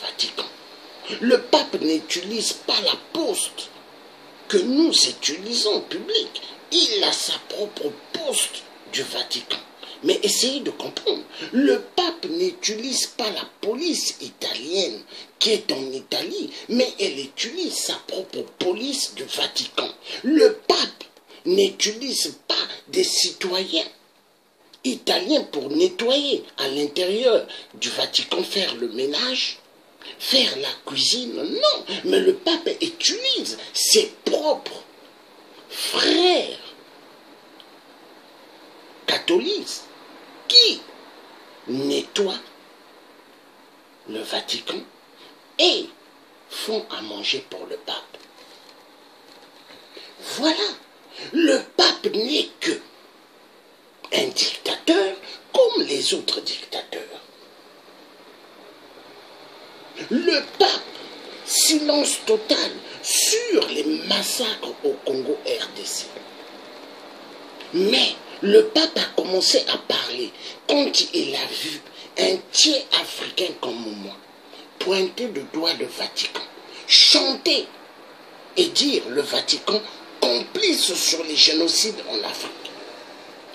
Vatican. Le pape n'utilise pas la poste que nous utilisons en public. Il a sa propre poste du Vatican. Mais essayez de comprendre, le pape n'utilise pas la police italienne qui est en Italie, mais elle utilise sa propre police du Vatican. Le pape n'utilise pas des citoyens italiens pour nettoyer à l'intérieur du Vatican, faire le ménage, faire la cuisine. Non, mais le pape utilise ses propres frères catholiques qui nettoient le Vatican et font à manger pour le pape. Voilà, le pape n'est que un dictateur comme les autres dictateurs. Le pape, silence total sur les massacres au Congo RDC. Mais le pape a commencé à parler quand il a vu un tiers africain comme moi pointer le doigt le Vatican, chanter et dire le Vatican complice sur les génocides en Afrique.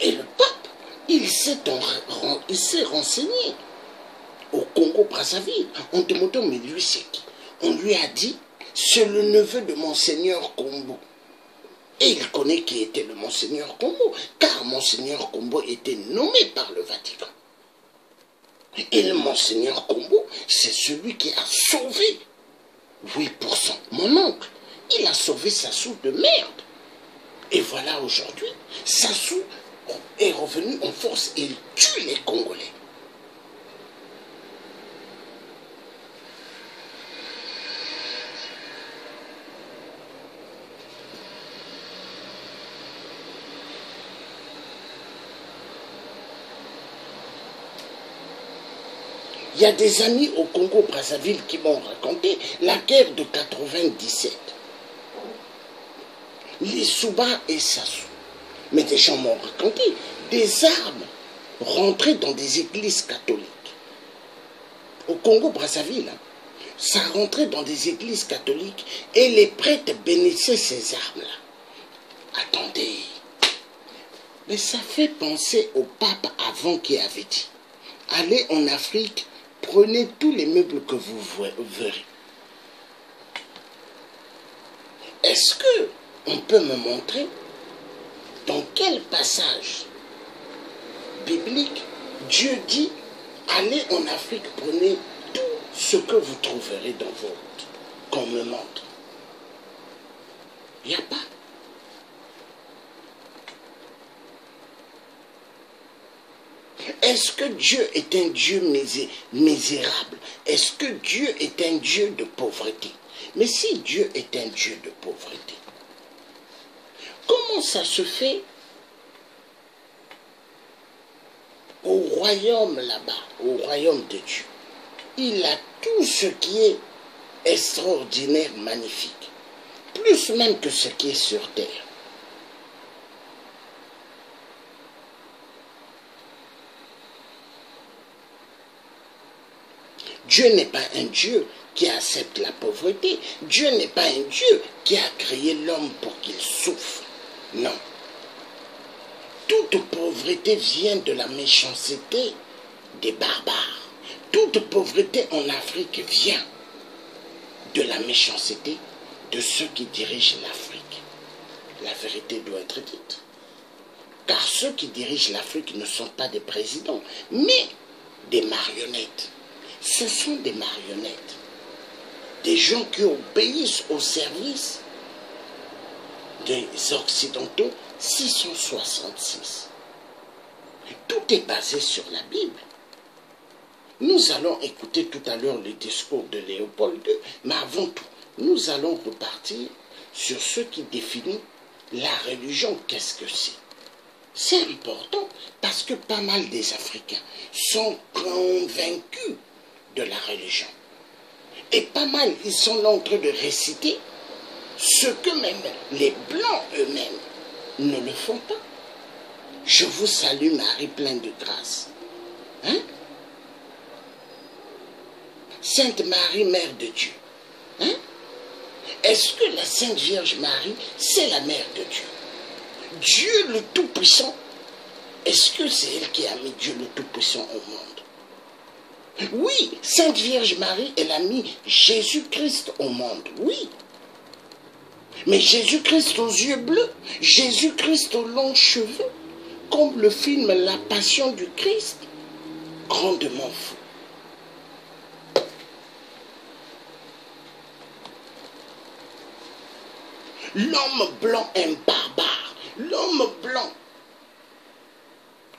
Et le pape, il s'est renseigné au Congo-Brazzaville en demandant mais lui c'est qui? On lui a dit c'est le neveu de Monseigneur Kombo. Et il connaît qui était le Monseigneur Kombo, car Monseigneur Kombo était nommé par le Vatican. Et le Monseigneur Kombo, c'est celui qui a sauvé 8%. Mon oncle, il a sauvé Sassou de merde. Et voilà aujourd'hui, Sassou est revenu en force et il tue les Congolais. Il y a des amis au Congo-Brazzaville qui m'ont raconté la guerre de 97. Les Souba et Sassou. Mais des gens m'ont raconté des armes rentrées dans des églises catholiques. Au Congo-Brazzaville, ça rentrait dans des églises catholiques et les prêtres bénissaient ces armes-là. Attendez. Mais ça fait penser au pape avant qui avait dit « Allez en Afrique, prenez tous les meubles que vous verrez. » Est-ce que on peut me montrer dans quel passage biblique Dieu dit « Allez en Afrique, prenez tout ce que vous trouverez dans vos routes, qu'on me montre. » Il n'y a pas. Est-ce que Dieu est un Dieu misérable? Est-ce que Dieu est un Dieu de pauvreté? Mais si Dieu est un Dieu de pauvreté, comment ça se fait au royaume là-bas, au royaume de Dieu? Il a tout ce qui est extraordinaire, magnifique, plus même que ce qui est sur terre. Dieu n'est pas un Dieu qui accepte la pauvreté. Dieu n'est pas un Dieu qui a créé l'homme pour qu'il souffre. Non. Toute pauvreté vient de la méchanceté des barbares. Toute pauvreté en Afrique vient de la méchanceté de ceux qui dirigent l'Afrique. La vérité doit être dite. Car ceux qui dirigent l'Afrique ne sont pas des présidents, mais des marionnettes. Ce sont des marionnettes, des gens qui obéissent au service des Occidentaux 666. Tout est basé sur la Bible. Nous allons écouter tout à l'heure le discours de Léopold II, mais avant tout, nous allons repartir sur ce qui définit la religion. Qu'est-ce que c'est? C'est important parce que pas mal des Africains sont convaincus de la religion. Et pas mal, ils sont là en train de réciter ce que même les Blancs eux-mêmes ne le font pas. Je vous salue Marie pleine de grâce. Hein? Sainte Marie, Mère de Dieu. Hein? Est-ce que la Sainte Vierge Marie, c'est la Mère de Dieu? Dieu le Tout-Puissant, est-ce que c'est elle qui a mis Dieu le Tout-Puissant au monde? Oui, Sainte Vierge Marie, elle a mis Jésus-Christ au monde, oui. Mais Jésus-Christ aux yeux bleus, Jésus-Christ aux longs cheveux, comme le film La Passion du Christ, grandement fou. L'homme blanc, un barbare. L'homme blanc,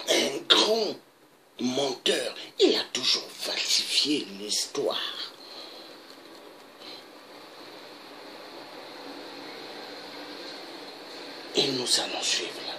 un grand menteur. Il a toujours falsifié l'histoire. Et nous allons suivre là.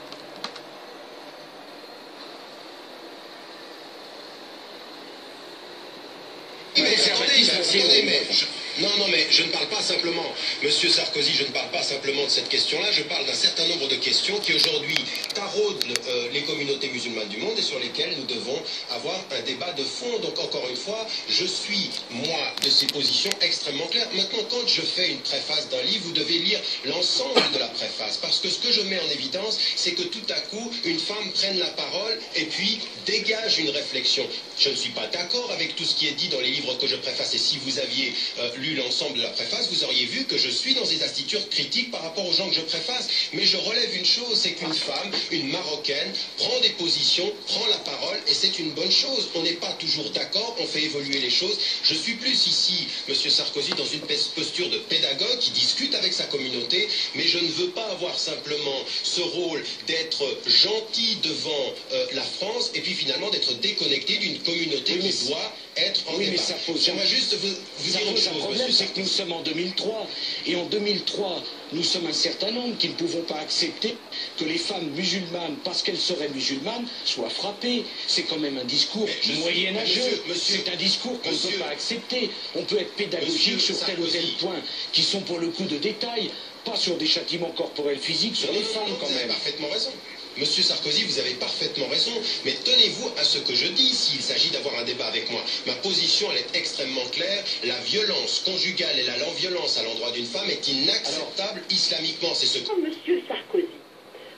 Mais je ne parle pas simplement, Monsieur Sarkozy, je ne parle pas simplement de cette question-là, je parle d'un certain nombre de questions qui aujourd'hui taraudent les communautés musulmanes du monde et sur lesquelles nous devons avoir un débat de fond. Donc encore une fois, je suis, moi, de ces positions extrêmement claires. Maintenant, quand je fais une préface d'un livre, vous devez lire l'ensemble de la préface, parce que ce que je mets en évidence, c'est que tout à coup, une femme prenne la parole et puis dégage une réflexion. Je ne suis pas d'accord avec tout ce qui est dit dans les livres que je préface, et si vous aviez lu l'ensemble de la préface, vous auriez vu que je suis dans des attitudes critiques par rapport aux gens que je préface. Mais je relève une chose, c'est qu'une femme, une Marocaine, prend des positions, prend la parole, et c'est une bonne chose. On n'est pas toujours d'accord, on fait évoluer les choses. Je suis plus ici, Monsieur Sarkozy, dans une posture de pédagogue qui discute avec sa communauté, mais je ne veux pas avoir simplement ce rôle d'être gentil devant la France, et puis finalement d'être déconnecté d'une communauté qui doit être en débat. J'aimerais juste vous dire une chose. Le problème, c'est que nous sommes en 2003. Et en 2003, nous sommes un certain nombre qui ne pouvons pas accepter que les femmes musulmanes, parce qu'elles seraient musulmanes, soient frappées. C'est quand même un discours moyenâgeux. C'est un discours qu'on ne peut pas accepter. On peut être pédagogique sur tel ou tel point, qui sont pour le coup de détail, pas sur des châtiments corporels physiques sur les femmes quand même. Vous avez parfaitement raison. Monsieur Sarkozy, vous avez parfaitement raison, mais tenez-vous à ce que je dis s'il s'agit d'avoir un débat avec moi. Ma position, elle est extrêmement claire. La violence conjugale et la violence à l'endroit d'une femme est inacceptable islamiquement. C'est ce que... Monsieur Sarkozy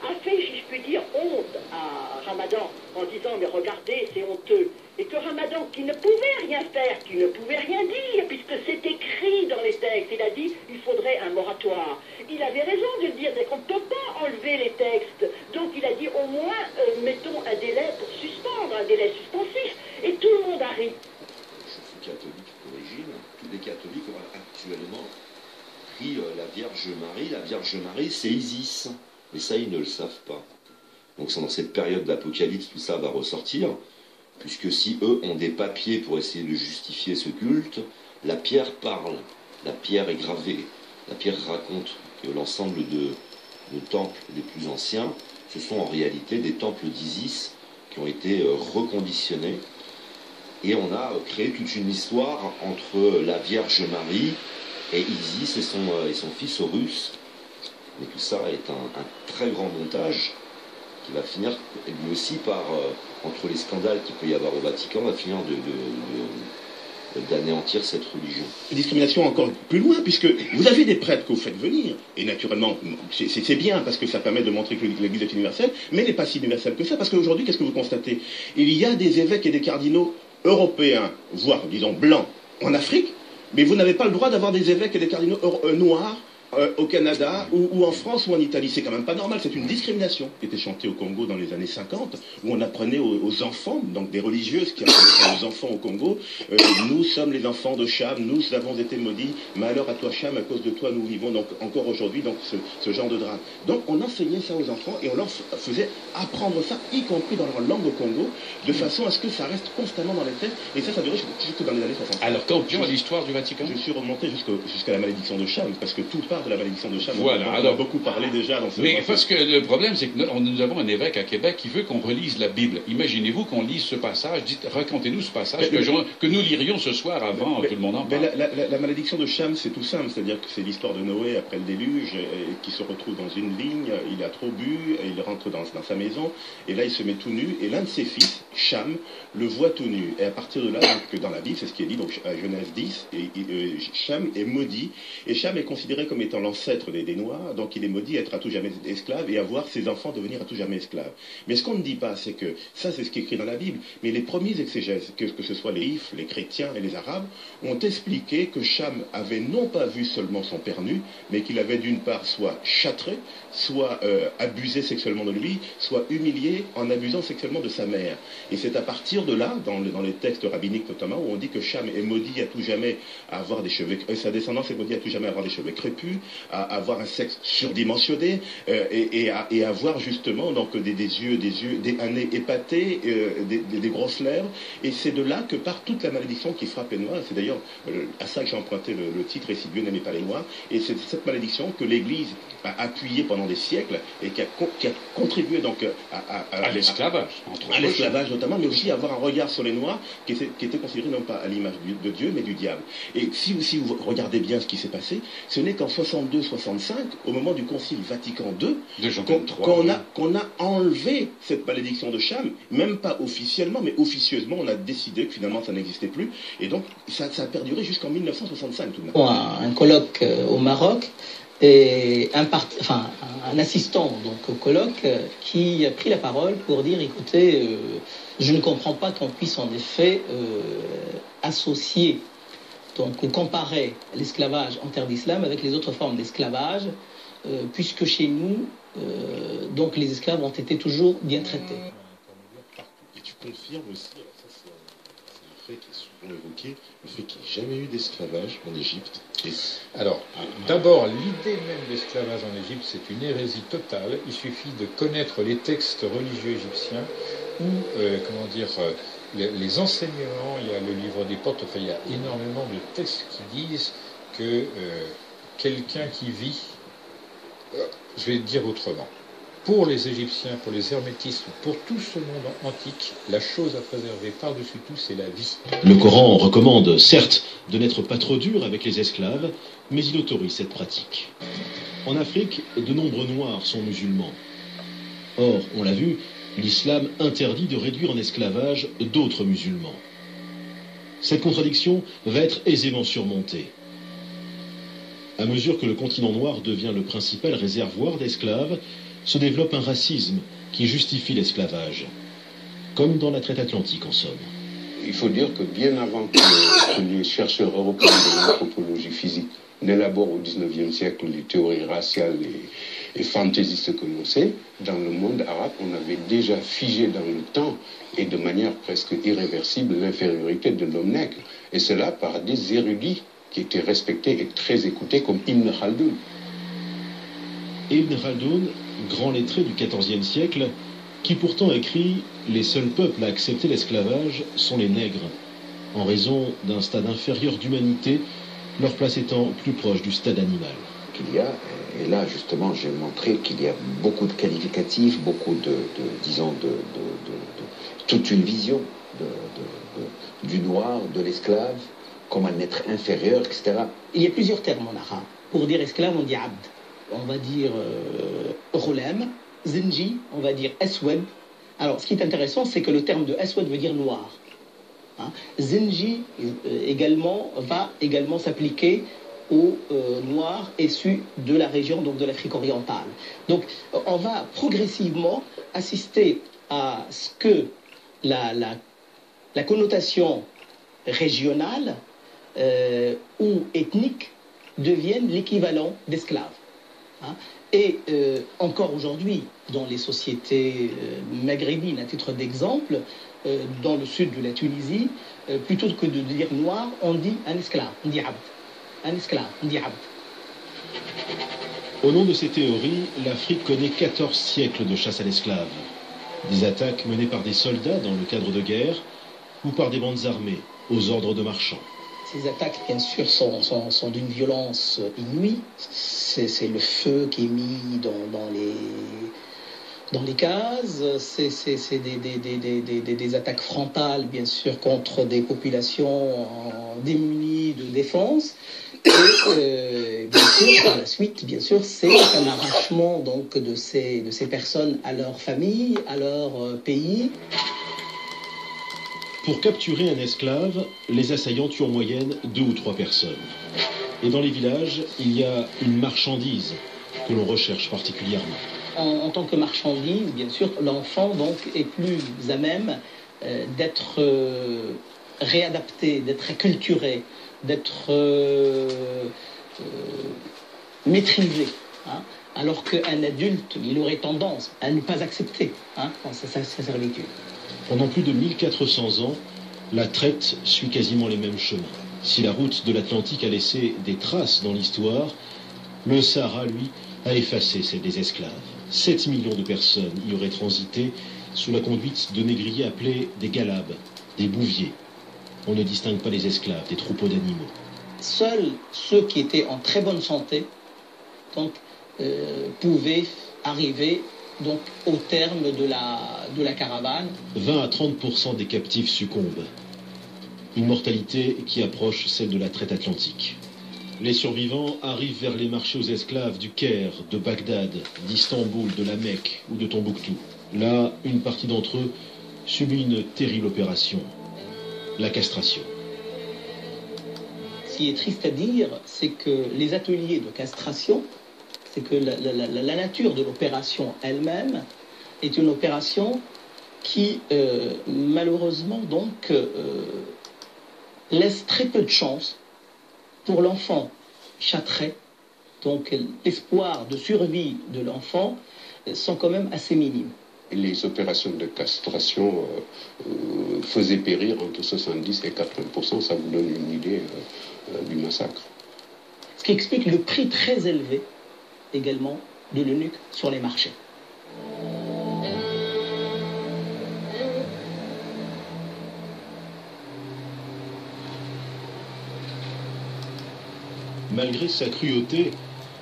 a fait, si je puis dire, honte à Ramadan en disant, mais regardez, c'est honteux. Et que Ramadan, qui ne pouvait rien faire, qui ne pouvait rien dire, puisque c'est écrit dans les textes, il a dit, il faudrait un moratoire. Il avait raison de le dire, c'est qu'on ne peut pas enlever les textes. Donc il a dit, au moins, mettons un délai pour suspendre, un délai suspensif. Et tout le monde a ri. Je suis catholique d'origine. Tous les catholiques ont actuellement pris la Vierge Marie. La Vierge Marie, c'est Isis. Mais ça, ils ne le savent pas. Donc c'est dans cette période d'Apocalypse, tout ça va ressortir. Puisque si eux ont des papiers pour essayer de justifier ce culte, la pierre parle, la pierre est gravée, la pierre raconte que l'ensemble de nos temples les plus anciens, ce sont en réalité des temples d'Isis qui ont été reconditionnés. Et on a créé toute une histoire entre la Vierge Marie et Isis et son fils Horus. Mais tout ça est un très grand montage qui va finir lui aussi par, entre les scandales qu'il peut y avoir au Vatican, va finir d'anéantir cette religion. Discrimination encore plus loin, puisque vous avez des prêtres que vous faites venir, et naturellement, c'est bien, parce que ça permet de montrer que l'Église est universelle, mais elle n'est pas si universelle que ça, parce qu'aujourd'hui, qu'est-ce que vous constatez? Il y a des évêques et des cardinaux européens, voire, disons, blancs, en Afrique, mais vous n'avez pas le droit d'avoir des évêques et des cardinaux noirs au Canada ou en France ou en Italie. C'est quand même pas normal, c'est une discrimination qui était chantée au Congo dans les années 50, où on apprenait aux enfants, donc des religieuses qui apprenaient aux enfants au Congo, nous sommes les enfants de Cham, nous avons été maudits, malheur à toi Cham, à cause de toi nous vivons donc encore aujourd'hui donc ce genre de drame. Donc on enseignait ça aux enfants et on leur faisait apprendre ça, y compris dans leur langue au Congo, de façon à ce que ça reste constamment dans les têtes, et ça durait jusque dans les années 60. Alors quand on l'histoire du Vatican, je suis remonté jusqu'à la malédiction de Cham, parce que tout part l'histoire de la malédiction de Cham. Voilà, on alors, a beaucoup parlé déjà dans ce mais parce que le problème, c'est que nous avons un évêque à Québec qui veut qu'on relise la Bible. Imaginez-vous qu'on lise ce passage, racontez-nous ce passage que nous lirions ce soir avant, tout le monde en parle. La malédiction de Cham, c'est tout simple, c'est-à-dire que c'est l'histoire de Noé après le déluge, qui se retrouve dans une vigne, il a trop bu, et il rentre dans sa maison, et là il se met tout nu, et l'un de ses fils, Cham, le voit tout nu. Et à partir de là, donc, dans la Bible, c'est ce qui est dit, donc à Genèse 10, Cham est maudit, et Cham est considéré comme étant l'ancêtre des Noirs, donc il est maudit être à tout jamais esclave et avoir ses enfants devenir à tout jamais esclaves. Mais ce qu'on ne dit pas, c'est que, ça c'est ce qui est écrit dans la Bible, mais les premiers exégèses, que ce soit les Juifs, les chrétiens et les Arabes, ont expliqué que Cham avait non pas vu seulement son père nu, mais qu'il avait d'une part soit châtré, soit abusé sexuellement de lui, soit humilié en abusant sexuellement de sa mère. Et c'est à partir de là, dans les textes rabbiniques notamment, où on dit que Cham est maudit à tout jamais à avoir des cheveux, sa descendance est maudite à tout jamais à avoir des cheveux crépus, à avoir un sexe surdimensionné, et à avoir justement donc un nez épaté, des grosses lèvres. Et c'est de là que part toute la malédiction qui frappe les Noirs. C'est d'ailleurs à ça que j'ai emprunté le titre « Et si Dieu n'aimait pas les Noirs ». Et c'est cette malédiction que l'Église a appuyée pendant des siècles et qui a contribué donc à l'esclavage, à l'esclavage notamment, mais aussi à avoir un regard sur les Noirs qui était considéré non pas à l'image de Dieu, mais du diable. Et si vous regardez bien ce qui s'est passé, ce n'est qu'en 62-65, au moment du Concile Vatican II, qu'on a enlevé cette malédiction de Cham, même pas officiellement, mais officieusement, on a décidé que finalement ça n'existait plus, et donc ça a perduré jusqu'en 1965 tout de même. Un colloque au Maroc, et un assistant donc, au colloque qui a pris la parole pour dire, écoutez, je ne comprends pas qu'on puisse en effet associer, donc comparer l'esclavage en terre d'islam avec les autres formes d'esclavage, puisque chez nous, donc les esclaves ont été toujours bien traités. Et tu confirmes aussi, alors ça c'est un fait qui est souvent évoqué, le fait qu'il n'y ait jamais eu d'esclavage en Égypte. Alors, d'abord, l'idée même d'esclavage en Égypte, c'est une hérésie totale. Il suffit de connaître les textes religieux égyptiens ou, les enseignements. Il y a le livre des portes, il y a énormément de textes qui disent que quelqu'un qui vit, je vais le dire autrement, pour les Égyptiens, pour les hermétistes, pour tout ce monde antique, la chose à préserver par-dessus tout, c'est la vie. Le Coran recommande, certes, de n'être pas trop dur avec les esclaves, mais il autorise cette pratique. En Afrique, de nombreux Noirs sont musulmans. Or, on l'a vu, l'islam interdit de réduire en esclavage d'autres musulmans. Cette contradiction va être aisément surmontée. À mesure que le continent noir devient le principal réservoir d'esclaves, se développe un racisme qui justifie l'esclavage, comme dans la traite atlantique en somme. Il faut dire que bien avant que les chercheurs européens de l'anthropologie physique n'élaborent au XIXe siècle les théories raciales et fantaisistes que l'on sait, dans le monde arabe, on avait déjà figé dans le temps et de manière presque irréversible l'infériorité de l'homme nègre, et cela par des érudits qui étaient respectés et très écoutés comme Ibn Khaldoun. Ibn Khaldoun, grand lettré du XIVe siècle, qui pourtant écrit « Les seuls peuples à accepter l'esclavage sont les nègres, en raison d'un stade inférieur d'humanité, leur place étant plus proche du stade animal. » Qu'il y a, et là justement j'ai montré qu'il y a beaucoup de qualificatifs, beaucoup toute une vision du noir, de l'esclave, comme un être inférieur, etc. Il y a plusieurs termes en arabe. Pour dire esclave, on dit abd. On va dire ghulam, zinji, on va dire aswad. Alors, ce qui est intéressant, c'est que le terme de aswad veut dire noir. Zinji également va également s'appliquer aux noirs issus de la région, donc de l'Afrique orientale. Donc, on va progressivement assister à ce que la connotation régionale ou ethnique devienne l'équivalent d'esclave. Et encore aujourd'hui, dans les sociétés maghrébines, à titre d'exemple, dans le sud de la Tunisie, plutôt que de dire noir, on dit un esclave, on dit abd. Un esclave, on dit abd. Au nom de ces théories, l'Afrique connaît 14 siècles de chasse à l'esclave. Des attaques menées par des soldats dans le cadre de guerre ou par des bandes armées aux ordres de marchands. Ces attaques, bien sûr, sont d'une violence inouïe. C'est le feu qui est mis dans les cases. C'est des attaques frontales, bien sûr, contre des populations démunies de défense. Et bien sûr, par la suite, bien sûr, c'est un arrachement donc de ces personnes à leur famille, à leur pays. Pour capturer un esclave, les assaillants tuent en moyenne 2 ou 3 personnes. Et dans les villages, il y a une marchandise que l'on recherche particulièrement. En tant que marchandise, bien sûr, l'enfant donc est plus à même d'être réadapté, d'être acculturé, d'être maîtrisé. Hein, alors qu'un adulte, il aurait tendance à ne pas accepter sa servitude. Pendant plus de 1400 ans, la traite suit quasiment les mêmes chemins. Si la route de l'Atlantique a laissé des traces dans l'histoire, le Sahara, lui, a effacé celle des esclaves. 7 millions de personnes y auraient transité sous la conduite de négriers appelés des galabes, des bouviers. On ne distingue pas les esclaves des troupeaux d'animaux. Seuls ceux qui étaient en très bonne santé donc, pouvaient arriver donc, au terme de la caravane. 20 à 30% des captifs succombent. Une mortalité qui approche celle de la traite atlantique. Les survivants arrivent vers les marchés aux esclaves du Caire, de Bagdad, d'Istanbul, de la Mecque ou de Tombouctou. Là, une partie d'entre eux subit une terrible opération, la castration. Ce qui est triste à dire, c'est que les ateliers de castration, c'est que la nature de l'opération elle-même est une opération qui, malheureusement, donc, laisse très peu de chance pour l'enfant châtré. Donc, l'espoir de survie de l'enfant sont quand même assez minimes. Les opérations de castration faisaient périr entre 70 et 80%. Ça vous donne une idée du massacre. Ce qui explique le prix très élevé également de l'eunuque sur les marchés. Malgré sa cruauté,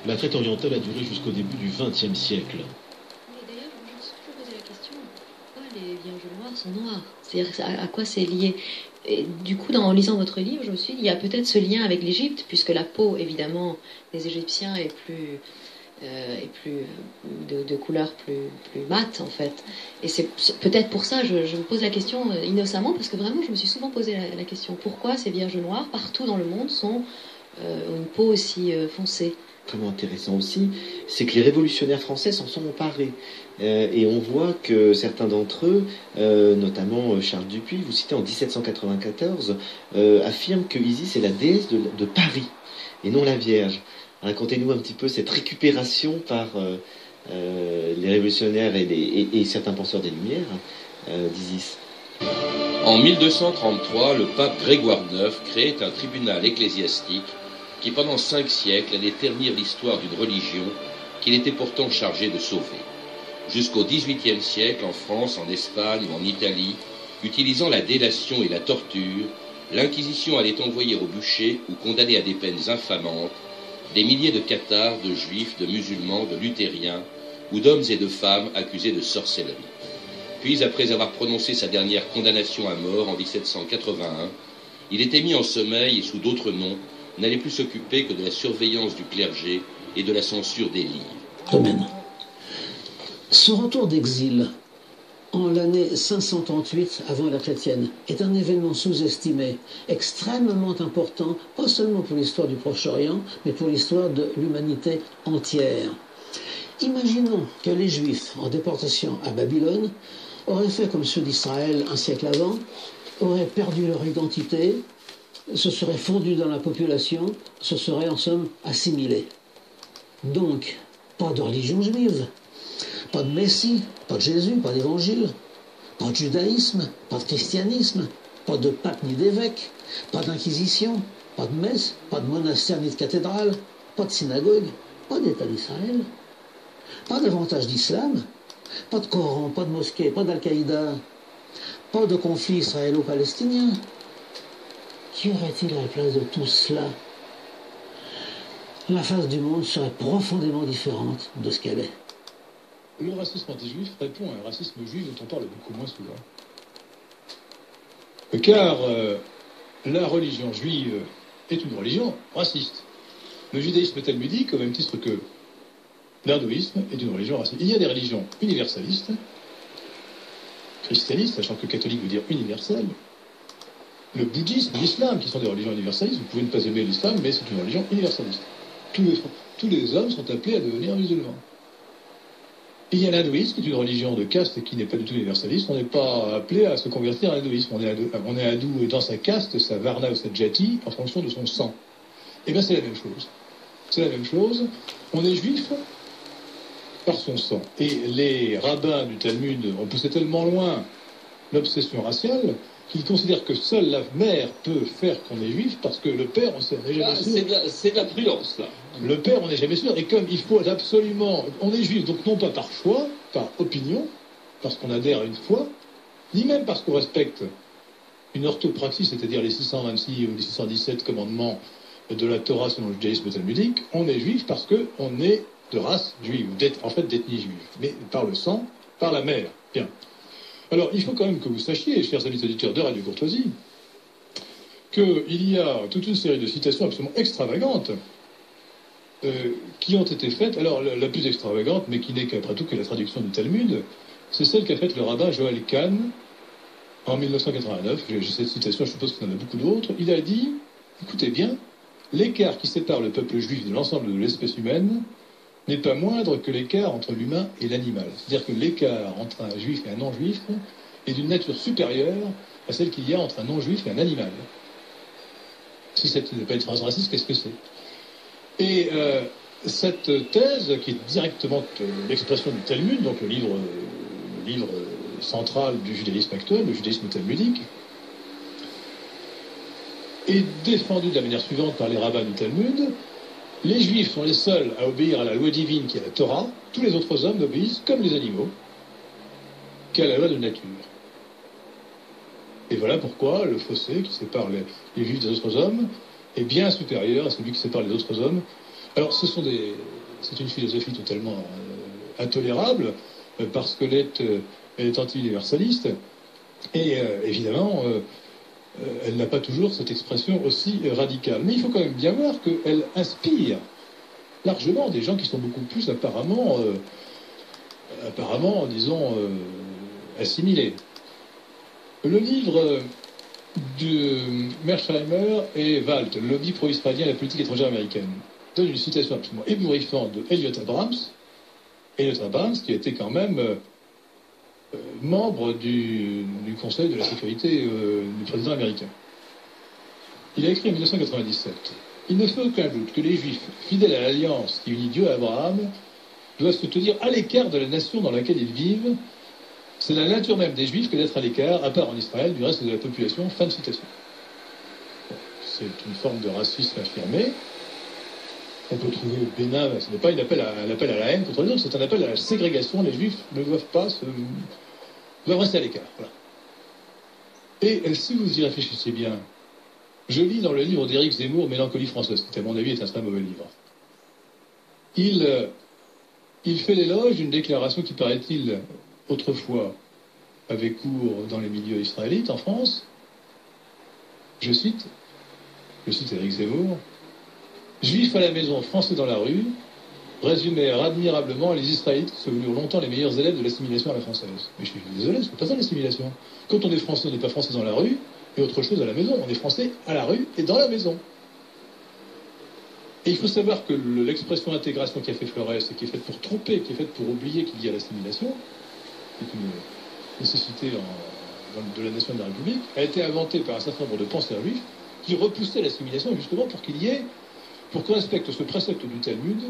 la traite orientale a duré jusqu'au début du XXe siècle. Mais d'ailleurs, je me suis toujours posé la question, pourquoi les vierges noires sont noires? C'est-à-dire à quoi c'est lié? Et du coup, en lisant votre livre, je me suis dit, il y a peut-être ce lien avec l'Égypte, puisque la peau, évidemment, des Égyptiens est de couleur plus mate, en fait. Et c'est peut-être pour ça, je me pose la question innocemment, parce que vraiment, je me suis souvent posé la question, pourquoi ces vierges noires, partout dans le monde, ont une peau aussi foncée? Comment intéressant aussi, c'est que les révolutionnaires français s'en sont emparés. Et on voit que certains d'entre eux, notamment Charles Dupuis, vous citez en 1794, affirment que Isis est la déesse de Paris, et non la Vierge. Racontez-nous un petit peu cette récupération par les révolutionnaires et certains penseurs des Lumières d'Isis. En 1233, le pape Grégoire IX créait un tribunal ecclésiastique qui, pendant 5 siècles, allait ternir l'histoire d'une religion qu'il était pourtant chargé de sauver. Jusqu'au XVIIIe siècle, en France, en Espagne ou en Italie, utilisant la délation et la torture, l'Inquisition allait envoyer au bûcher ou condamner à des peines infamantes des milliers de cathares, de juifs, de musulmans, de luthériens ou d'hommes et de femmes accusés de sorcellerie. Puis, après avoir prononcé sa dernière condamnation à mort en 1781, il était mis en sommeil et sous d'autres noms n'allait plus s'occuper que de la surveillance du clergé et de la censure des livres. Ce retour d'exil en l'année 538 avant la chrétienne est un événement sous-estimé, extrêmement important, pas seulement pour l'histoire du Proche-Orient, mais pour l'histoire de l'humanité entière. Imaginons que les Juifs, en déportation à Babylone, auraient fait comme ceux d'Israël un siècle avant, auraient perdu leur identité, se seraient fondus dans la population, se seraient en somme assimilés. Donc, pas de religion juive, pas de Messie, pas de Jésus, pas d'évangile, pas de judaïsme, pas de christianisme, pas de pape ni d'évêque, pas d'inquisition, pas de messe, pas de monastère ni de cathédrale, pas de synagogue, pas d'État d'Israël, pas davantage d'islam, pas de Coran, pas de mosquée, pas d'Al-Qaïda, pas de conflit israélo-palestinien. Qu'y aurait-il à la place de tout cela? La face du monde serait profondément différente de ce qu'elle est. Le racisme anti-juif répond à un racisme juif dont on parle beaucoup moins souvent. Car la religion juive est une religion raciste. Le judaïsme talmudique, au même titre que l'hindouisme, est une religion raciste. Il y a des religions universalistes, christianistes, sachant que catholique veut dire universel, le bouddhisme, l'islam, qui sont des religions universalistes. Vous pouvez ne pas aimer l'islam, mais c'est une religion universaliste. Tous les hommes sont appelés à devenir musulmans. Il y a l'hindouisme, qui est une religion de caste et qui n'est pas du tout universaliste. On n'est pas appelé à se convertir à l'hindouisme. On est hindou dans sa caste, sa varna ou sa jati, en fonction de son sang. Eh bien, c'est la même chose. C'est la même chose. On est juif par son sang. Et les rabbins du Talmud ont poussé tellement loin l'obsession raciale qu'ils considèrent que seule la mère peut faire qu'on est juif, parce que le père, on n'est jamais sûr. C'est de la prudence, là. Le père, on n'est jamais sûr. Et comme il faut absolument... On est juif, donc non pas par choix, par opinion, parce qu'on adhère à une foi, ni même parce qu'on respecte une orthopraxie, c'est-à-dire les 626 ou les 617 commandements de la Torah selon le judaïsme talmudique. On est juif parce qu'on est de race juive, en fait d'ethnie juive, mais par le sang, par la mère. Bien. Alors, il faut quand même que vous sachiez, chers amis auditeurs de Radio Courtoisie, qu'il y a toute une série de citations absolument extravagantes qui ont été faites. Alors, la plus extravagante, mais qui n'est qu'après tout que la traduction du Talmud, c'est celle qu'a faite le rabbin Joël Kahn en 1989. J'ai cette citation, je suppose qu'il y en a beaucoup d'autres. Il a dit, écoutez bien, l'écart qui sépare le peuple juif de l'ensemble de l'espèce humaine n'est pas moindre que l'écart entre l'humain et l'animal. C'est-à-dire que l'écart entre un juif et un non-juif est d'une nature supérieure à celle qu'il y a entre un non-juif et un animal. Si cette n'est pas une phrase raciste, qu'est-ce que c'est? Et cette thèse, qui est directement l'expression du Talmud, donc le livre central du judaïsme actuel, le judaïsme talmudique, est défendue de la manière suivante par les rabbins du Talmud. Les Juifs sont les seuls à obéir à la loi divine qui est la Torah. Tous les autres hommes n'obéissent, comme les animaux, qu'à la loi de nature. Et voilà pourquoi le fossé qui sépare les Juifs des autres hommes est bien supérieur à celui qui sépare les autres hommes. Alors, c'est une philosophie totalement intolérable, parce qu'elle est anti-universaliste, et évidemment... elle n'a pas toujours cette expression aussi radicale. Mais il faut quand même bien voir qu'elle inspire largement des gens qui sont beaucoup plus apparemment disons, assimilés. Le livre de Mersheimer et Walt, le lobby pro-israélien et la politique étrangère américaine, donne une citation absolument ébouriffante de Elliot Abrams. Elliot Abrams, qui a été quand même... membre du Conseil de la sécurité du président américain. Il a écrit en 1997 « Il ne fait aucun doute que les Juifs, fidèles à l'alliance qui unit Dieu et Abraham, doivent se tenir à l'écart de la nation dans laquelle ils vivent. C'est la nature même des Juifs que d'être à l'écart, à part en Israël, du reste de la population. » Fin de citation. C'est une forme de racisme affirmé. On peut trouver au Bénin, ce n'est pas un appel à la haine contre les autres, c'est un appel à la ségrégation. Les Juifs ne doivent doivent rester à l'écart. Voilà. Et si vous y réfléchissez bien, je lis dans le livre d'Éric Zemmour, Mélancolie française, qui à mon avis est un très mauvais livre. Il fait l'éloge d'une déclaration qui, paraît-il, autrefois avait cours dans les milieux israélites en France. Je cite Éric Zemmour, « Juifs à la maison, Français dans la rue, résumèrent admirablement les Israélites qui se voulurent longtemps les meilleurs élèves de l'assimilation à la française. » Mais je suis désolé, c'est pas ça l'assimilation. Quand on est français, on n'est pas français dans la rue, et autre chose à la maison. On est français à la rue et dans la maison. Et il faut savoir que l'expression intégration qui a fait Flores, et qui est faite pour tromper, qui est faite pour oublier qu'il y a l'assimilation, qui est une nécessité de la nation de la République, a été inventée par un certain nombre de penseurs juifs qui repoussaient l'assimilation justement pour qu'on respecte ce précepte du Talmud,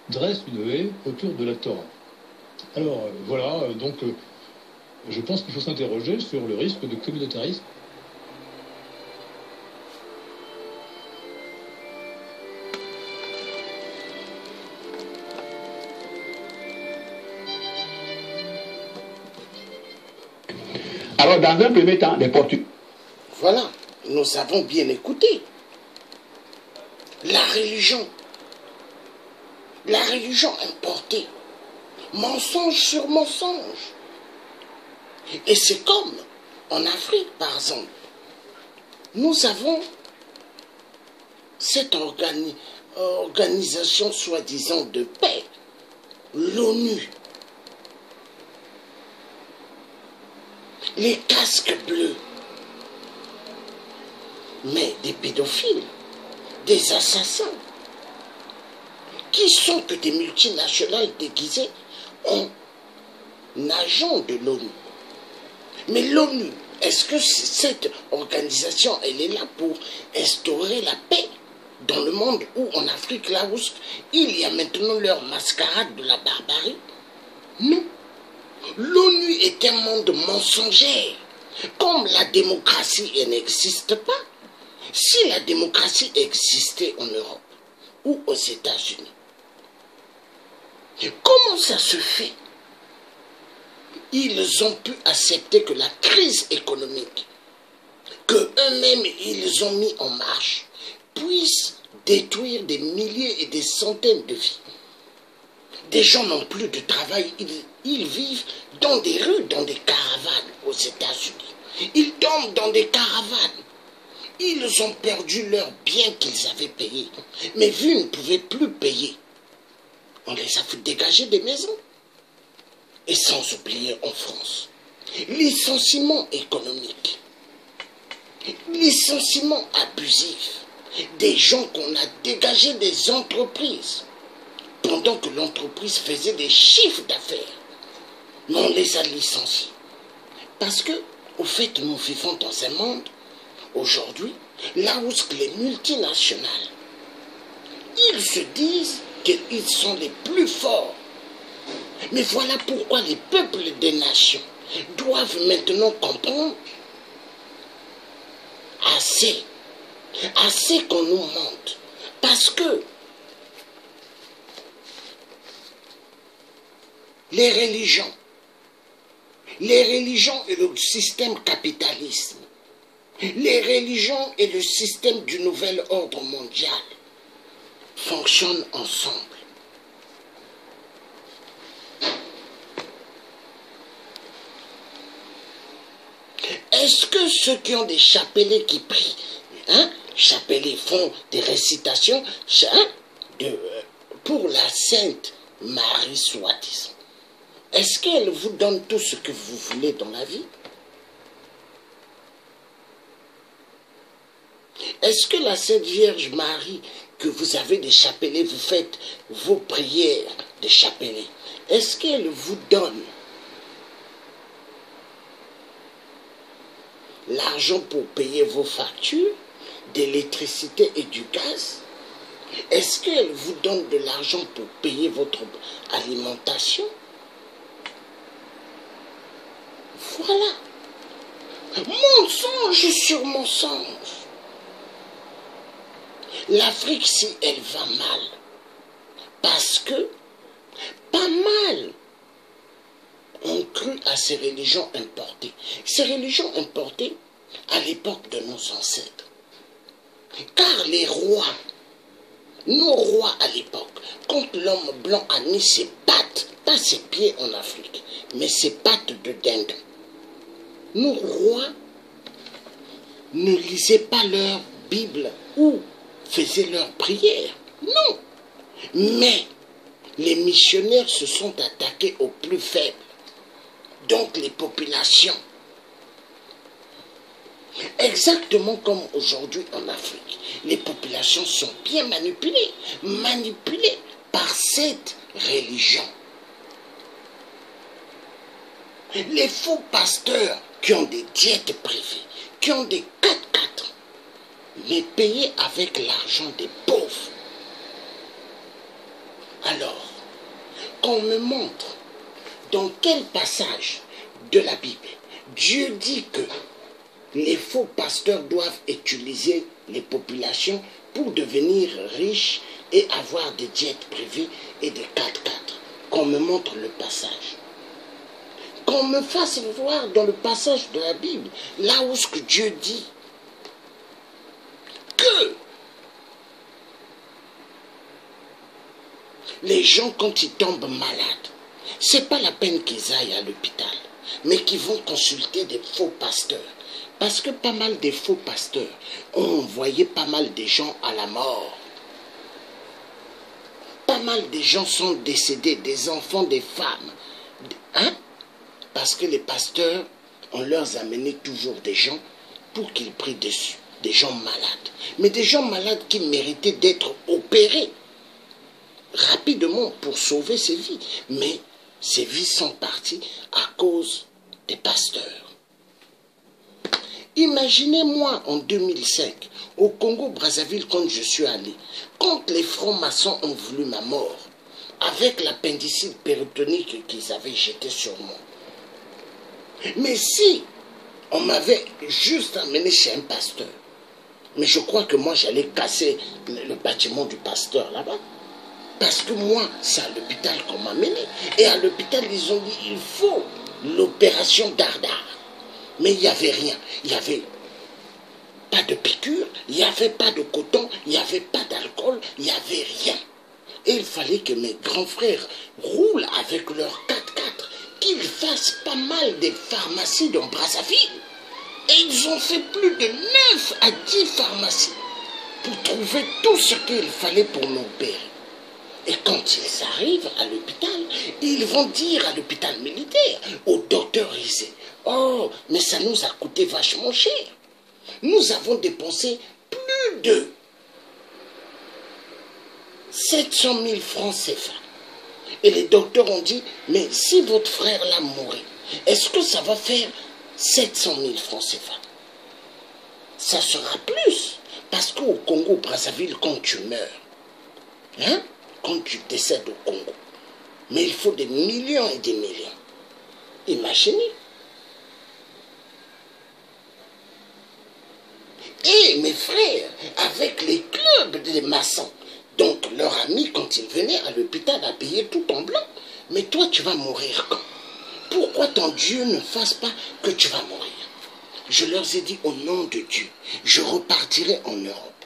dresse une haie autour de la Torah. Alors voilà, donc je pense qu'il faut s'interroger sur le risque de communautarisme. Alors, dans un premier temps, les Portugais. Voilà. nous avons bien écouté. La religion importée, mensonge sur mensonge. Et c'est comme en Afrique, par exemple, nous avons cette organisation soi-disant de paix, l'ONU, les casques bleus, mais des pédophiles, des assassins, qui sont que des multinationales déguisées en agents de l'ONU. Mais l'ONU, est-ce que cette organisation, elle est là pour instaurer la paix dans le monde ou en Afrique, là où il y a maintenant leur mascarade de la barbarie? Non. L'ONU est un monde mensonger. Comme la démocratie, elle n'existe pas. Si la démocratie existait en Europe ou aux États-Unis, comment ça se fait? Ils ont pu accepter que la crise économique que eux-mêmes ils ont mis en marche puisse détruire des milliers et des centaines de vies. Des gens n'ont plus de travail, ils vivent dans des rues, dans des caravanes aux États-Unis. Ils dorment dans des caravanes. Ils ont perdu leurs biens qu'ils avaient payés. Mais vu qu'ils ne pouvaient plus payer, on les a fait dégager des maisons. Et sans oublier en France, licenciement économique, licenciement abusif, des gens qu'on a dégagés des entreprises, pendant que l'entreprise faisait des chiffres d'affaires. Mais on les a licenciés. Parce que, au fait, nous vivons dans un monde, aujourd'hui, là où les multinationales, ils se disent qu'ils sont les plus forts. Mais voilà pourquoi les peuples des nations doivent maintenant comprendre assez qu'on nous montre. Parce que les religions et le système capitalisme, les religions et le système du nouvel ordre mondial fonctionnent ensemble. Est-ce que ceux qui ont des chapelets qui prient, chapelets font des récitations pour la Sainte Marie soi-disant, est-ce qu'elle vous donne tout ce que vous voulez dans la vie? Est-ce que la Sainte Vierge Marie, que vous avez des chapelets, vous faites vos prières de chapelets, est-ce qu'elle vous donne l'argent pour payer vos factures d'électricité et du gaz? Est-ce qu'elle vous donne de l'argent pour payer votre alimentation? Voilà. Mensonge sur mensonge. L'Afrique, si elle va mal, parce que pas mal ont cru à ces religions importées. Ces religions importées à l'époque de nos ancêtres. Car les rois, nos rois à l'époque, quand l'homme blanc a mis ses pattes, pas ses pieds en Afrique, mais ses pattes de dinde, nos rois ne lisaient pas leur Bible ou faisaient leurs prières. Non. Mais les missionnaires se sont attaqués aux plus faibles. Donc les populations. Exactement comme aujourd'hui en Afrique. Les populations sont bien manipulées par cette religion. Les faux pasteurs qui ont des diètes privées, qui ont des 4x4, mais payés avec l'argent des pauvres. Alors, qu'on me montre dans quel passage de la Bible Dieu dit que les faux pasteurs doivent utiliser les populations pour devenir riches et avoir des jets privés et des 4x4. Qu'on me montre le passage. Qu'on me fasse voir dans le passage de la Bible, là où ce que Dieu dit Les gens, quand ils tombent malades, c'est pas la peine qu'ils aillent à l'hôpital, mais qu'ils vont consulter des faux pasteurs. Parce que pas mal de faux pasteurs ont envoyé pas mal de gens à la mort. Pas mal de gens sont décédés, des enfants, des femmes. Hein? Parce que les pasteurs, on leur a amené toujours des gens pour qu'ils prient dessus. Des gens malades. Mais des gens malades qui méritaient d'être opérés rapidement pour sauver ces vies. Mais ces vies sont parties à cause des pasteurs. Imaginez-moi en 2005, au Congo-Brazzaville, quand je suis allé, quand les francs-maçons ont voulu ma mort, avec l'appendicite péritonique qu'ils avaient jeté sur moi. Mais si on m'avait juste amené chez un pasteur, mais je crois que moi j'allais casser le bâtiment du pasteur là-bas. Parce que moi, c'est à l'hôpital qu'on m'a mené. Et à l'hôpital, ils ont dit, il faut l'opération Dardar. Mais il n'y avait rien. Il n'y avait pas de piqûre, il n'y avait pas de coton, il n'y avait pas d'alcool, il n'y avait rien. Et il fallait que mes grands frères roulent avec leur 4x4, qu'ils fassent pas mal de pharmacies dans Brazzaville. Et ils ont fait plus de 9 à 10 pharmacies pour trouver tout ce qu'il fallait pour m'opérer. Et quand ils arrivent à l'hôpital, ils vont dire à l'hôpital militaire, au docteur Rizé, « Oh, mais ça nous a coûté vachement cher. Nous avons dépensé plus de 700 000 francs CFA. » Et les docteurs ont dit, « Mais si votre frère l'a mouru, est-ce que ça va faire 700 000 francs CFA? » Ça sera plus, parce qu'au Congo-Brazzaville, quand tu meurs, hein, quand tu décèdes au Congo, mais il faut des millions et des millions. Imaginez. Et mes frères, avec les clubs des maçons, donc leur ami, quand ils venaient à l'hôpital, à payer tout en blanc. Mais toi, tu vas mourir quand? Pourquoi ton Dieu ne fasse pas que tu vas mourir? Je leur ai dit, au nom de Dieu, je repartirai en Europe.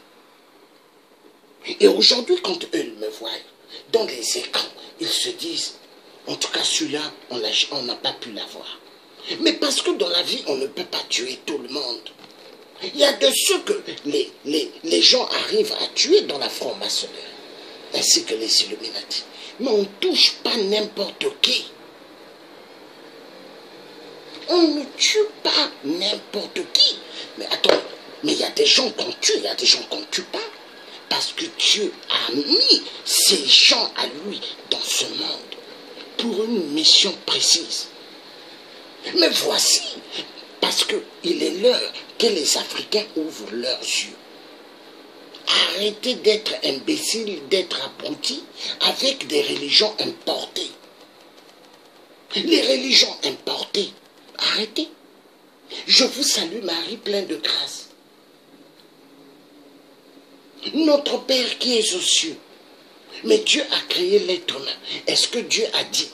Et aujourd'hui, quand eux me voient, dans les écrans, ils se disent, en tout cas celui-là, on n'a pas pu l'avoir. Mais parce que dans la vie, on ne peut pas tuer tout le monde. Il y a de ceux que les gens arrivent à tuer dans la franc-maçonnerie, ainsi que les Illuminati. Mais on ne touche pas n'importe qui. On ne tue pas n'importe qui. Mais attends, mais il y a des gens qu'on tue, il y a des gens qu'on ne tue pas. Parce que Dieu a mis ces gens à lui dans ce monde pour une mission précise. Mais voici, parce qu'il est l'heure que les Africains ouvrent leurs yeux. Arrêtez d'être imbéciles, d'être abrutis avec des religions importées. Les religions importées, arrêtez. Je vous salue Marie, pleine de grâce. Notre Père qui est aux cieux. Mais Dieu a créé l'être humain. Est-ce que Dieu a dit,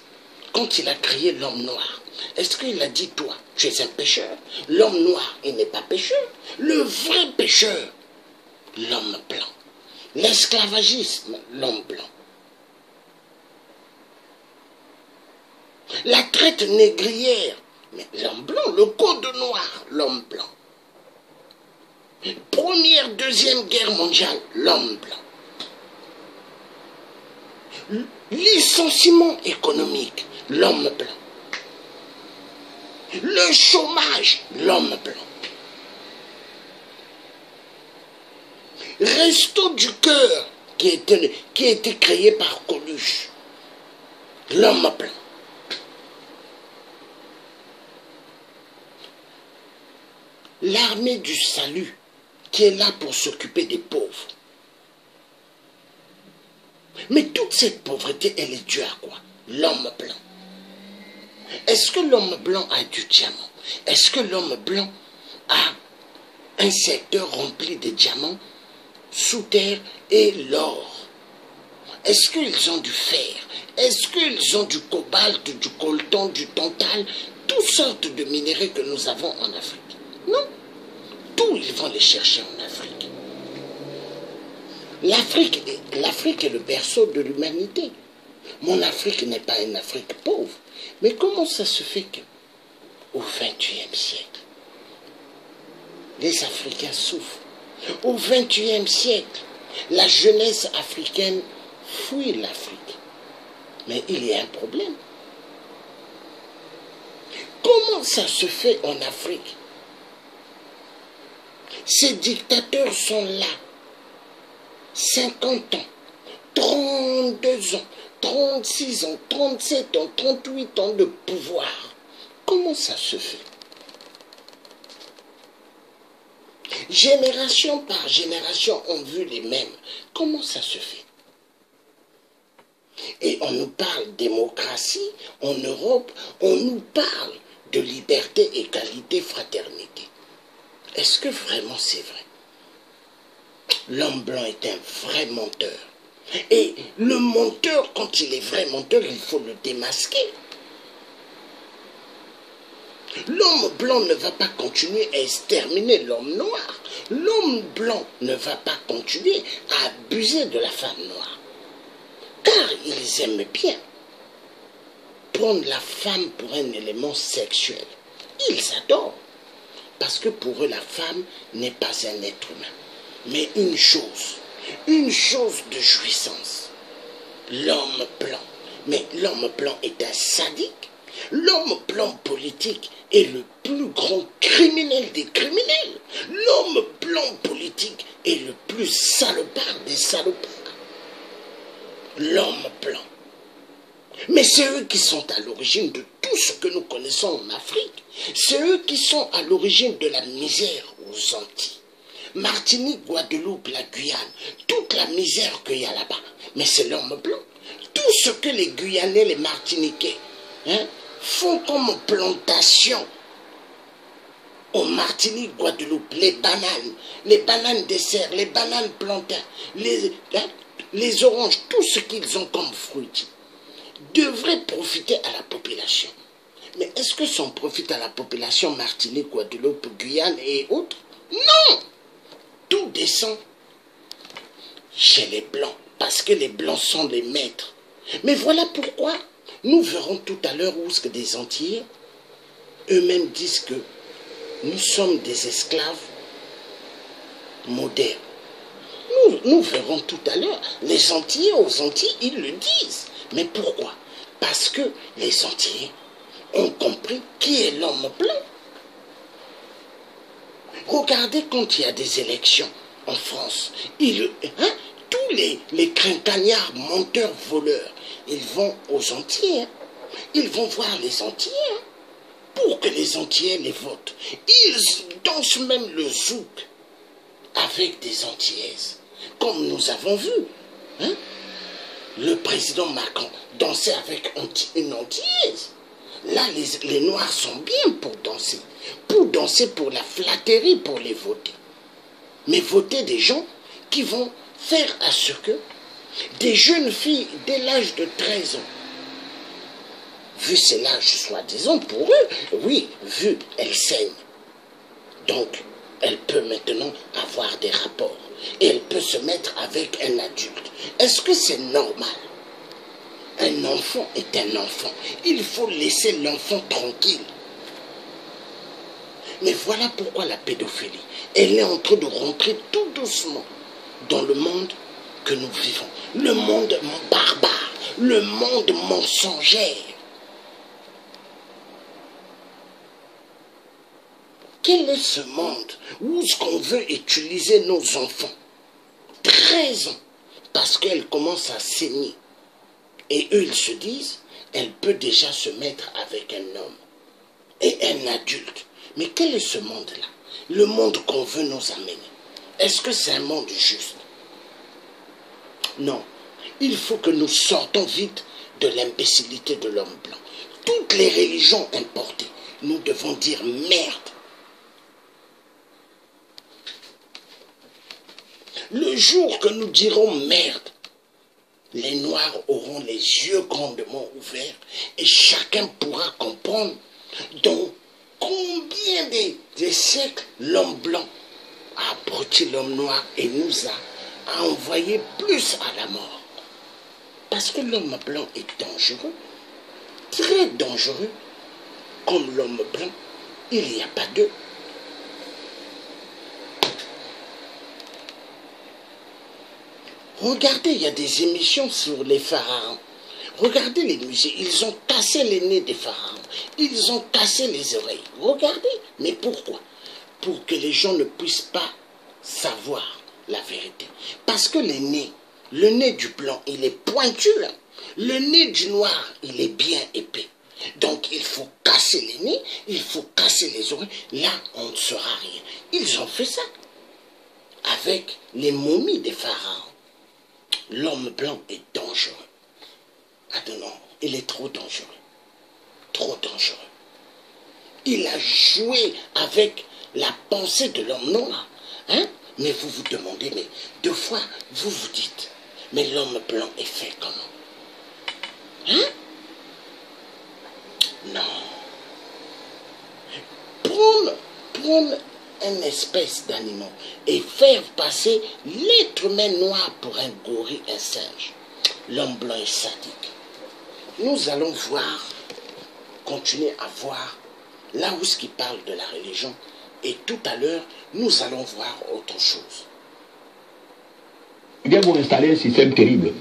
quand il a créé l'homme noir, est-ce qu'il a dit, toi, tu es un pécheur? L'homme noir, il n'est pas pécheur. Le vrai pécheur, l'homme blanc. L'esclavagisme, l'homme blanc. La traite négrière, mais l'homme blanc. Le code noir, l'homme blanc. Première, deuxième guerre mondiale, l'homme blanc. Licenciement économique, l'homme blanc. Le chômage, l'homme blanc. Resto du cœur qui a été créé par Coluche, l'homme blanc. L'armée du salut qui est là pour s'occuper des pauvres. Mais toute cette pauvreté, elle est due à quoi? L'homme blanc. Est-ce que l'homme blanc a du diamant? Est-ce que l'homme blanc a un secteur rempli de diamants sous terre et l'or? Est-ce qu'ils ont du fer? Est-ce qu'ils ont du cobalt, du coltan, du tantal, toutes sortes de minéraux que nous avons en Afrique? Non. D'où ils vont les chercher en Afrique? L'Afrique est le berceau de l'humanité. Mon Afrique n'est pas une Afrique pauvre. Mais comment ça se fait qu'au XXIe siècle, les Africains souffrent? Au XXIe siècle, la jeunesse africaine fuit l'Afrique. Mais il y a un problème. Comment ça se fait en Afrique? Ces dictateurs sont là. 50 ans, 32 ans, 36 ans, 37 ans, 38 ans de pouvoir. Comment ça se fait? Génération par génération, on vu les mêmes. Comment ça se fait? Et on nous parle de démocratie en Europe, on nous parle de liberté, égalité, fraternité. Est-ce que vraiment c'est vrai? L'homme blanc est un vrai menteur. Et le menteur, quand il est vrai menteur, il faut le démasquer. L'homme blanc ne va pas continuer à exterminer l'homme noir. L'homme blanc ne va pas continuer à abuser de la femme noire. Car ils aiment bien prendre la femme pour un élément sexuel. Ils adorent. Parce que pour eux, la femme n'est pas un être humain. Mais une chose de jouissance. L'homme blanc. Mais l'homme blanc est un sadique. L'homme blanc politique est le plus grand criminel des criminels. L'homme blanc politique est le plus salopard des salopards. L'homme blanc. Mais c'est eux qui sont à l'origine de tout ce que nous connaissons en Afrique. C'est eux qui sont à l'origine de la misère aux Antilles. Martinique, Guadeloupe, la Guyane, toute la misère qu'il y a là-bas. Mais c'est l'homme blanc. Tout ce que les Guyanais, les Martiniquais, font comme plantation en Martinique, Guadeloupe, les bananes dessert, les bananes plantains, les oranges, tout ce qu'ils ont comme fruits, devrait profiter à la population. Mais est-ce que ça en profite à la population Martinique, Guadeloupe, Guyane et autres? Non! Tout descend chez les Blancs, parce que les Blancs sont les maîtres. Mais voilà pourquoi nous verrons tout à l'heure où que des Antillais eux-mêmes disent que nous sommes des esclaves modernes. Nous verrons tout à l'heure. Les Antillais aux Antilles, ils le disent. Mais pourquoi? Parce que les Antillais ont compris qui est l'homme blanc. Regardez quand il y a des élections en France. Tous les quincagnards, menteurs, voleurs, ils vont aux Antillais. Ils vont voir les Antillais pour que les Antillais les votent. Ils dansent même le zouk avec des Antillaises. Comme nous avons vu. Le président Macron dansait avec une Antillaise. Là, les Noirs sont bien pour danser. Pour danser pour la flatterie, pour les voter. Mais voter des gens qui vont faire à ce que des jeunes filles dès l'âge de 13 ans, vu c'est l'âge soi-disant pour eux, oui, vu elles saignent. Donc, elle peut maintenant avoir des rapports. Et elle peut se mettre avec un adulte. Est-ce que c'est normal? Un enfant est un enfant. Il faut laisser l'enfant tranquille. Mais voilà pourquoi la pédophilie, elle est en train de rentrer tout doucement dans le monde que nous vivons. Le monde barbare, le monde mensongère. Quel est ce monde où est-ce qu'on veut utiliser nos enfants? 13 ans, parce qu'elle commence à saigner. Et eux, ils se disent, elle peut déjà se mettre avec un homme et un adulte. Mais quel est ce monde-là? Le monde qu'on veut nous amener. Est-ce que c'est un monde juste? Non. Il faut que nous sortons vite de l'imbécilité de l'homme blanc. Toutes les religions importées, nous devons dire merde. Le jour que nous dirons merde, les Noirs auront les yeux grandement ouverts et chacun pourra comprendre dans combien des siècles l'homme blanc a abruti l'homme noir et nous a à envoyer plus à la mort. Parce que l'homme blanc est dangereux, très dangereux. Comme l'homme blanc, il n'y a pas d'eux. Regardez, il y a des émissions sur les pharaons. Regardez les musées, ils ont cassé les nez des pharaons. Ils ont cassé les oreilles. Regardez, mais pourquoi? Pour que les gens ne puissent pas savoir la vérité. Parce que les nez, le nez du blanc, il est pointu. Hein. Le nez du noir, il est bien épais. Donc il faut casser les nez, il faut casser les oreilles. Là, on ne saura rien. Ils ont fait ça avec les momies des pharaons. L'homme blanc est dangereux. Ah non, il est trop dangereux. Trop dangereux. Il a joué avec la pensée de l'homme noir. Hein? Mais vous vous demandez, mais deux fois, vous vous dites, mais l'homme blanc est fait comment? Hein? Non. Prendre une espèce d'animal et faire passer l'être humain noir pour un gorille, un singe. L'homme blanc est sadique. Nous allons voir, continuer à voir, là où ce qui parle de la religion, et tout à l'heure, nous allons voir autre chose. Ils vont installer un système terrible.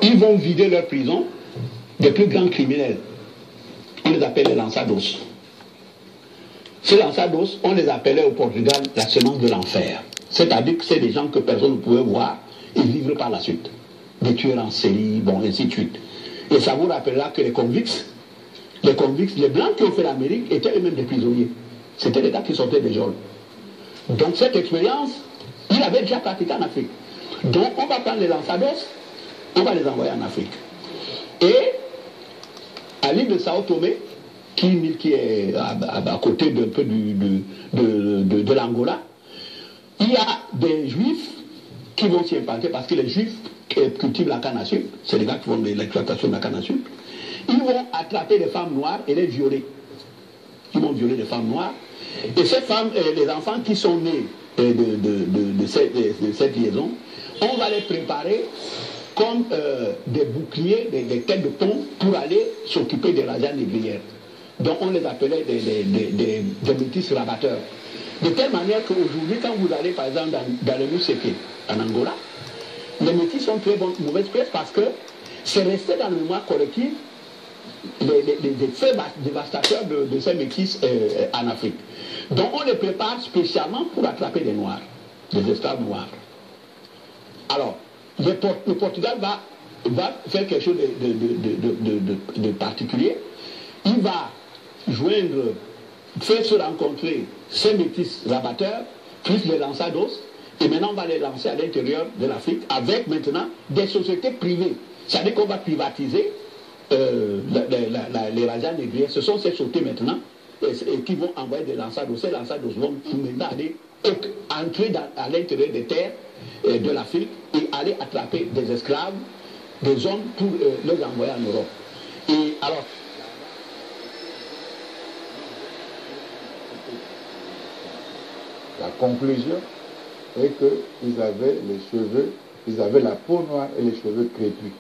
Ils vont vider leur prison des plus grands criminels. On les appelle les lanzados. Ces lanzados, on les appelait au Portugal la semence de l'enfer. C'est-à-dire que c'est des gens que personne ne pouvait voir et vivre par la suite. Des tueurs en série, bon, ainsi de suite. Et ça vous rappellera que les convicts, les blancs qui ont fait l'Amérique étaient eux-mêmes des prisonniers. C'était les gars qui sortaient des geôles. Donc cette expérience, il avait déjà pratiqué en Afrique. Donc on va prendre les lanzados, on va les envoyer en Afrique. Et à l'île de Sao Tomé, qui est à côté d'un peu de l'Angola, il y a des juifs qui vont s'y implanter parce que les juifs qui cultivent la canne à sucre, c'est les gars qui font de l'exploitation de la canne à sucre, ils vont attraper les femmes noires et les violer. Ils vont violer les femmes noires. Et ces femmes, les enfants qui sont nés de cette liaison, on va les préparer comme des boucliers, des têtes de pont pour aller s'occuper des rajas négrières. Donc on les appelait des métis rabatteurs. De telle manière qu'aujourd'hui, quand vous allez par exemple dans le Luseke, en Angola, les métis sont très mauvaises presse parce que c'est resté dans la mémoire collective des faits dévastateurs de ces métis en Afrique. Donc on les prépare spécialement pour attraper des noirs, des esclaves noirs. Alors, le Portugal va faire quelque chose de particulier. Il va faire se rencontrer ces métis rabatteurs, plus les lanzados, et maintenant on va les lancer à l'intérieur de l'Afrique avec maintenant des sociétés privées. C'est-à-dire qu'on va privatiser les rajas négrières. Ce sont ces sociétés maintenant qui vont envoyer des lanzados. Ces lanzados vont maintenant aller entrer à l'intérieur des terres de l'Afrique et aller attraper des esclaves, des hommes pour les envoyer en Europe. Et alors, la conclusion est qu'ils avaient les cheveux, ils avaient la peau noire et les cheveux crépus.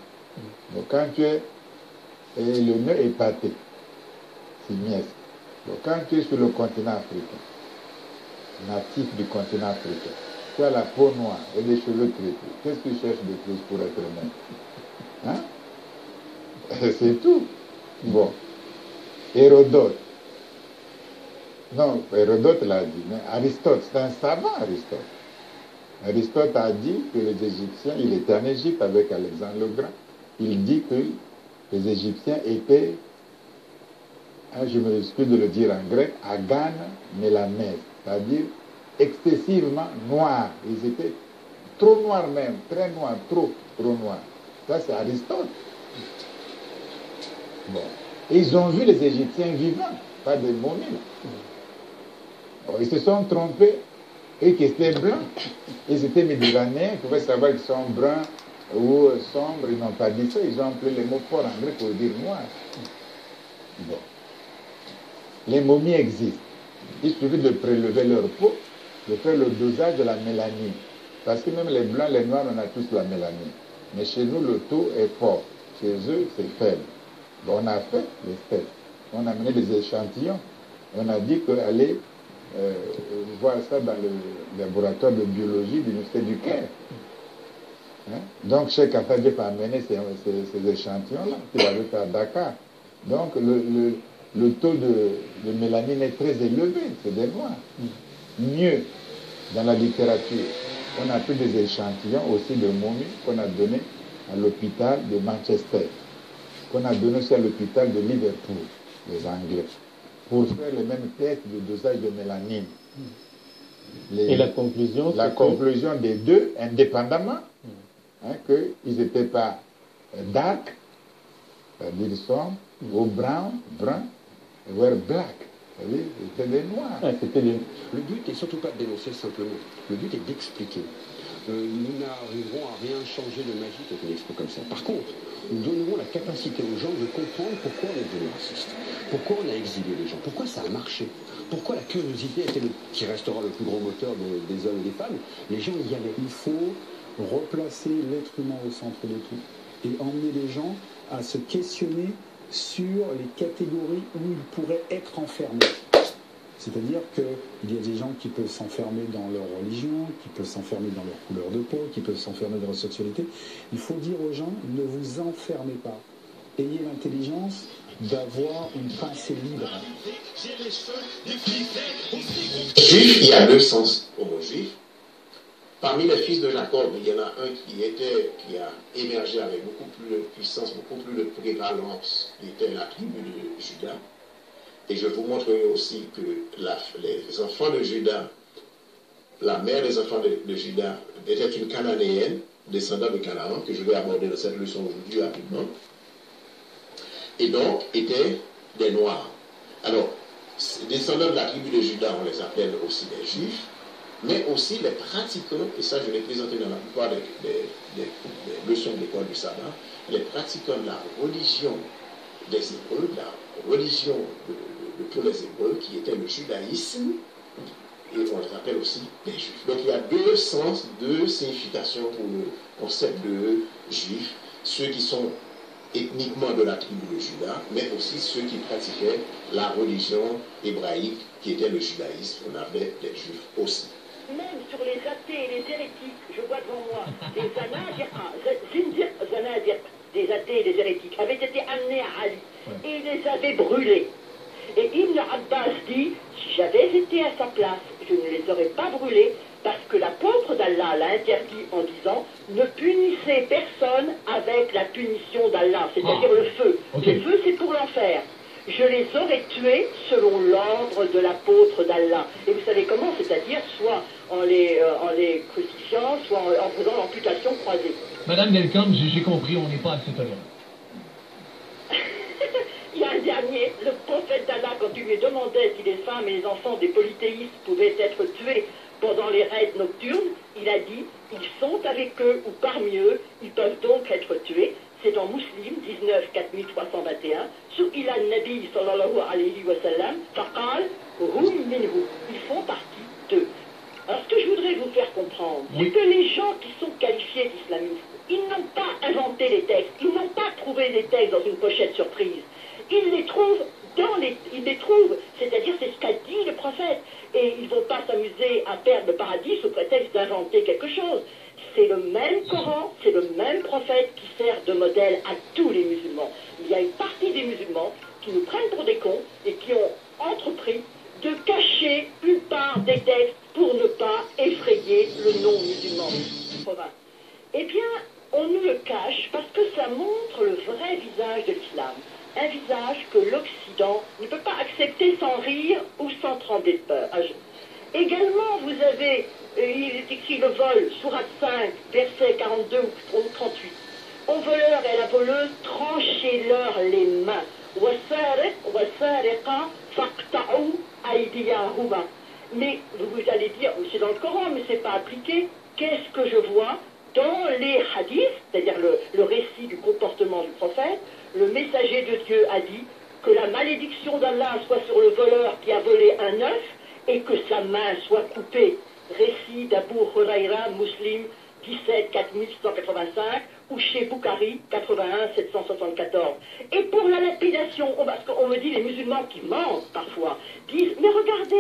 Donc quand tu es, et le nez épaté, simiesque. Donc quand tu es sur le continent africain, natif du continent africain, tu as la peau noire et les cheveux crépus. Qu'est-ce que tu cherches de plus pour être humain? Hein? C'est tout. Bon. Hérodote. Non, Hérodote l'a dit, mais Aristote, c'est un savant, Aristote. Aristote a dit que les Égyptiens, il était en Égypte avec Alexandre le Grand, il dit que les Égyptiens étaient, je me excuse de le dire en grec, agan mélamès, c'est-à-dire excessivement noirs. Ils étaient trop noirs même, très noirs, trop noirs. Ça, c'est Aristote. Bon. Et ils ont vu les Égyptiens vivants, pas des momies. Ils se sont trompés et qu'ils étaient blancs. Ils étaient méditerranéens, ils pouvaient savoir qu'ils sont bruns ou sombres, ils n'ont pas dit ça, ils ont employé les mots forts en grec pour dire noir. Bon. Les momies existent. Il suffit de prélever leur peau, de faire le dosage de la mélanine. Parce que même les blancs, les noirs, on a tous la mélanine. Mais chez nous, le taux est fort. Chez eux, c'est faible. Bon, on a fait les tests. On a amené des échantillons. On a dit qu'aller voir ça dans le laboratoire de biologie de l'Université du Caire. Hein? Donc, Cheikh Afadjef a amené ces échantillons-là qu'il avait fait à Dakar. Donc, le taux de mélanine est très élevé, c'est des noirs. Mieux, dans la littérature, on a pris des échantillons aussi de momies qu'on a donné à l'hôpital de Manchester, qu'on a donné aussi à l'hôpital de Liverpool, les Anglais, pour faire les mêmes tests de dosage de mélanine. Et la conclusion? La conclusion des deux, indépendamment, hein, qu'ils n'étaient pas dark, c'est-à-dire sombre, ou brun, ou black. C'était des noirs. Le but n'est surtout pas de dénoncer simplement. Le but est d'expliquer. Nous n'arriverons à rien changer de magique avec une expo comme ça. Par contre, nous donnerons la capacité aux gens de comprendre pourquoi on est devenu raciste. Pourquoi on a exilé les gens. Pourquoi ça a marché. Pourquoi la curiosité était qui restera le plus gros moteur des hommes et des femmes. Les gens y allaient. Il faut replacer l'être humain au centre de tout et emmener les gens à se questionner sur les catégories où ils pourraient être enfermés. C'est-à-dire qu'il y a des gens qui peuvent s'enfermer dans leur religion, qui peuvent s'enfermer dans leur couleur de peau, qui peuvent s'enfermer dans leur sexualité. Il faut dire aux gens, ne vous enfermez pas. Ayez l'intelligence d'avoir une pensée libre. Juif, il y a deux sens au mot juif. Parmi les fils de Jacob, il y en a un qui a émergé avec beaucoup plus de puissance, beaucoup plus de prévalence, qui était la tribu de Juda. Et je vous montrerai aussi que les enfants de Juda, la mère des enfants de Juda était une cananéenne, descendante de Canaan, que je vais aborder dans cette leçon aujourd'hui rapidement. Et donc, étaient des Noirs. Alors, descendants de la tribu de Juda, on les appelle aussi des Juifs, mais aussi les pratiquants, et ça je l'ai présenté dans la plupart des leçons de l'école du sabbat, les pratiquants de la religion des Hébreux, de la religion de tous les Hébreux, qui était le judaïsme, et on les appelle aussi des Juifs. Donc il y a deux sens, deux significations pour le concept de Juifs, ceux qui sont ethniquement de la tribu de Juda, mais aussi ceux qui pratiquaient la religion hébraïque, qui était le judaïsme, on avait des Juifs aussi. Même sur les athées et les hérétiques, je vois devant moi des zanadiq, des athées et des hérétiques, avaient été amenés à Ali et ils les avaient brûlés. Et Ibn Abbas dit, si j'avais été à sa place, je ne les aurais pas brûlés parce que l'apôtre d'Allah l'a interdit en disant ne punissez personne avec la punition d'Allah, c'est-à-dire le feu. Le feu, c'est pour l'enfer. Je les aurais tués selon l'ordre de l'apôtre d'Allah. Et vous savez comment? C'est-à-dire soit en les crucifiant, soit en faisant l'amputation croisée. Madame Delcambre, j'ai compris, on n'est pas à cette heure. Il y a un dernier, le prophète d'Allah, quand il lui demandait si les femmes et les enfants des polythéistes pouvaient être tués pendant les raids nocturnes, il a dit, ils sont avec eux ou parmi eux, ils peuvent donc être tués. C'est dans Muslim 19 4321, Su'ila Nabi sallallahu alayhi wa sallam, faqal, hum minhu, ils font partie d'eux. Alors ce que je voudrais vous faire comprendre, c'est que les gens qui sont qualifiés d'islamistes, ils n'ont pas inventé les textes, ils n'ont pas trouvé les textes dans une pochette surprise. Ils les trouvent c'est-à-dire c'est ce qu'a dit le prophète. Et ils ne vont pas s'amuser à perdre le paradis sous prétexte d'inventer quelque chose. C'est le même Coran, c'est le même prophète qui sert de modèle à tous les musulmans. Il y a une partie des musulmans qui nous prennent pour des cons et qui ont entrepris de cacher une part des textes pour ne pas effrayer le non-musulman. Eh bien, on nous le cache parce que ça montre le vrai visage de l'islam. Un visage que l'Occident ne peut pas accepter sans rire ou sans trembler de peur. Également, vous avez, il est écrit le vol, sourate 5, versets 42 ou 38. Au voleur et à la voleuse, tranchez-leur les mains. Mais vous allez dire, c'est dans le Coran, mais c'est pas appliqué. Qu'est-ce que je vois dans les hadiths, c'est-à-dire le récit du comportement du prophète? Le messager de Dieu a dit que la malédiction d'Allah soit sur le voleur qui a volé un œuf et que sa main soit coupée. récit d'Abu Huraira, Muslim, 17 4185, ou chez Boukhari, 81 774. Et pour la lapidation, parce qu'on me dit les musulmans qui mentent parfois, disent, mais regardez,